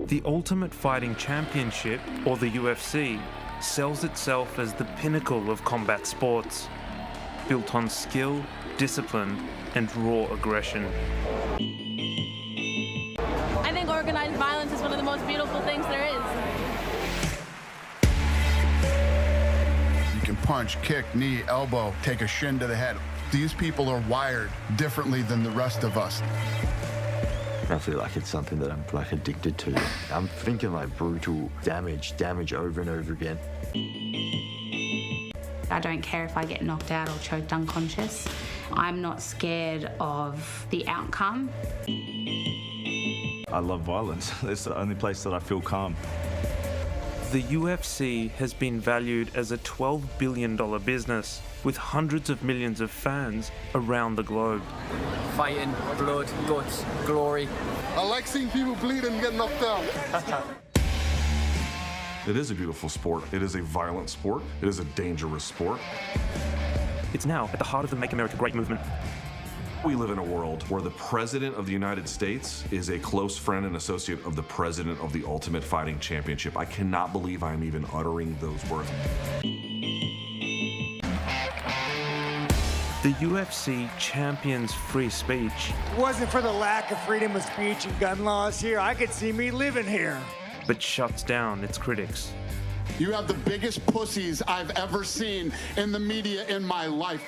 The Ultimate Fighting Championship, or the UFC, sells itself as the pinnacle of combat sports, built on skill, discipline, and raw aggression. I think organized violence is one of the most beautiful things there is. You can punch, kick, knee, elbow, take a shin to the head. These people are wired differently than the rest of us. I feel like it's something that I'm like addicted to. I'm thinking like brutal damage over and over again. I don't care if I get knocked out or choked unconscious. I'm not scared of the outcome. I love violence. It's the only place that I feel calm. The UFC has been valued as a $12 billion business with hundreds of millions of fans around the globe. Fighting, blood, guts, glory. I like seeing people bleed and get knocked out. It is a beautiful sport. It is a violent sport. It is a dangerous sport. It's now at the heart of the Make America Great movement. We live in a world where the President of the United States is a close friend and associate of the President of the Ultimate Fighting Championship. I cannot believe I'm even uttering those words. The UFC champions free speech. If it wasn't for the lack of freedom of speech and gun laws here, I could see me living here. But shuts down its critics. You have the biggest pussies I've ever seen in the media in my life.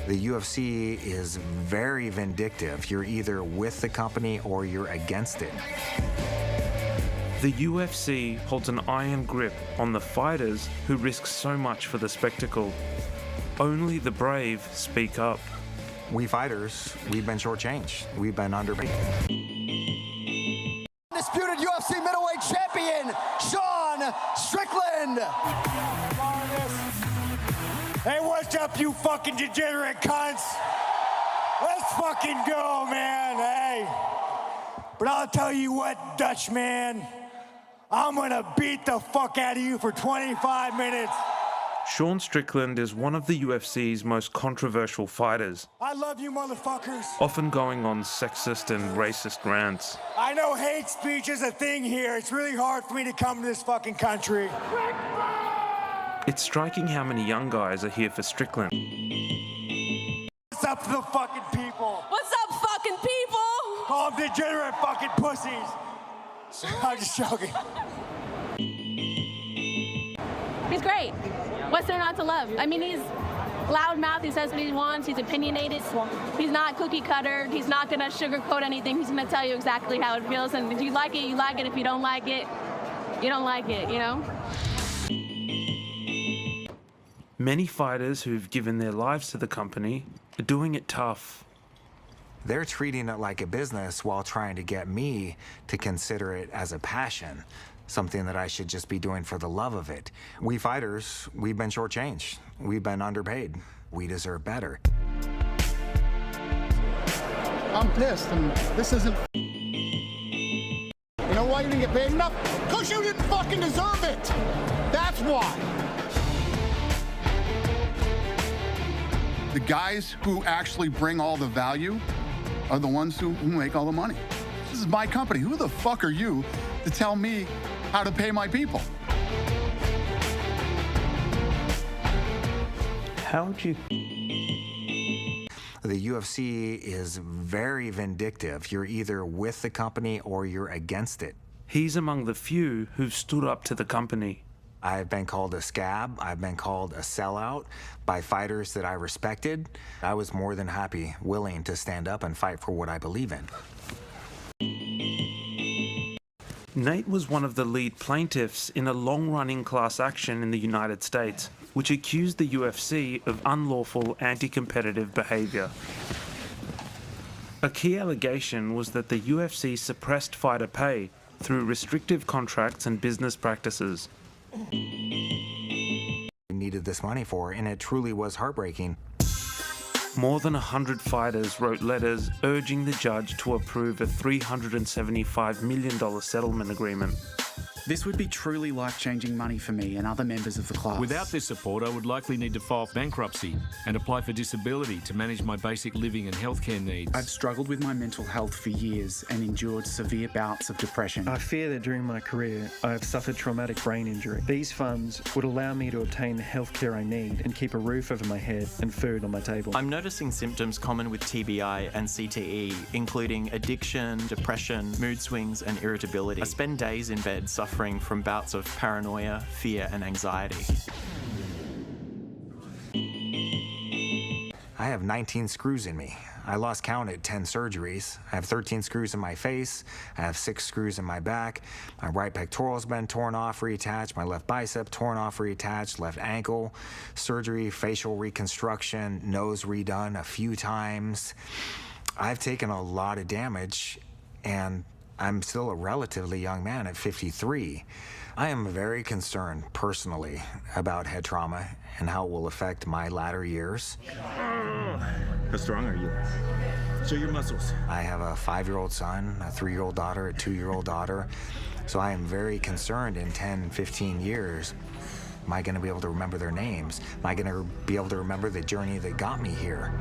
The UFC is very vindictive. You're either with the company or you're against it. The UFC holds an iron grip on the fighters who risk so much for the spectacle. Only the brave speak up. We fighters, we've been shortchanged. We've been underpaid. Undisputed UFC middleweight champion, Sean Strickland. Hey, what's up, you fucking degenerate cunts? Let's fucking go, man, hey. But I'll tell you what, Dutchman, I'm gonna beat the fuck out of you for 25 minutes. Sean Strickland is one of the UFC's most controversial fighters, I love you, motherfuckers. often going on sexist and racist rants. I know hate speech is a thing here. It's really hard for me to come to this fucking country. It's striking how many young guys are here for Strickland. What's up to the fucking people? What's up, fucking people? Call them degenerate fucking pussies. I'm just joking. He's great. What's there not to love? I mean, he's loudmouth, he says what he wants, he's opinionated. He's not cookie cutter, he's not gonna sugarcoat anything, he's gonna tell you exactly how it feels, and if you like it, you like it. If you don't like it, you don't like it, you know? Many fighters who've given their lives to the company are doing it tough. They're treating it like a business while trying to get me to consider it as a passion, something that I should just be doing for the love of it. We fighters, we've been shortchanged. We've been underpaid. We deserve better. I'm pissed, and this isn't. You know why you didn't get paid enough? Because you didn't fucking deserve it. That's why. The guys who actually bring all the value are the ones who make all the money. This is my company. Who the fuck are you to tell me how to pay my people? How would you... The UFC is very vindictive. You're either with the company or you're against it. He's among the few who've stood up to the company. I've been called a scab. I've been called a sellout by fighters that I respected. I was more than happy, willing to stand up and fight for what I believe in. Nate was one of the lead plaintiffs in a long-running class action in the United States, which accused the UFC of unlawful anti-competitive behavior. A key allegation was that the UFC suppressed fighter pay through restrictive contracts and business practices. Needed this money for, and it truly was heartbreaking. More than 100 fighters wrote letters urging the judge to approve a $375 million settlement agreement. This would be truly life-changing money for me and other members of the class. Without this support, I would likely need to file for bankruptcy and apply for disability to manage my basic living and healthcare needs. I've struggled with my mental health for years and endured severe bouts of depression. I fear that during my career, I have suffered traumatic brain injury. These funds would allow me to obtain the healthcare I need and keep a roof over my head and food on my table. I'm noticing symptoms common with TBI and CTE, including addiction, depression, mood swings, and irritability. I spend days in bed suffering from bouts of paranoia, fear, and anxiety. I have 19 screws in me. I lost count at 10 surgeries. I have 13 screws in my face. I have 6 screws in my back. My right pectoral's been torn off, reattached. My left bicep torn off, reattached. Left ankle surgery, facial reconstruction, nose redone a few times. I've taken a lot of damage, and I'm still a relatively young man at 53. I am very concerned personally about head trauma and how it will affect my latter years. How strong are you? Show your muscles. I have a 5-year-old son, a 3-year-old daughter, a 2-year-old daughter. So I am very concerned in 10, 15 years. Am I going to be able to remember their names? Am I going to be able to remember the journey that got me here?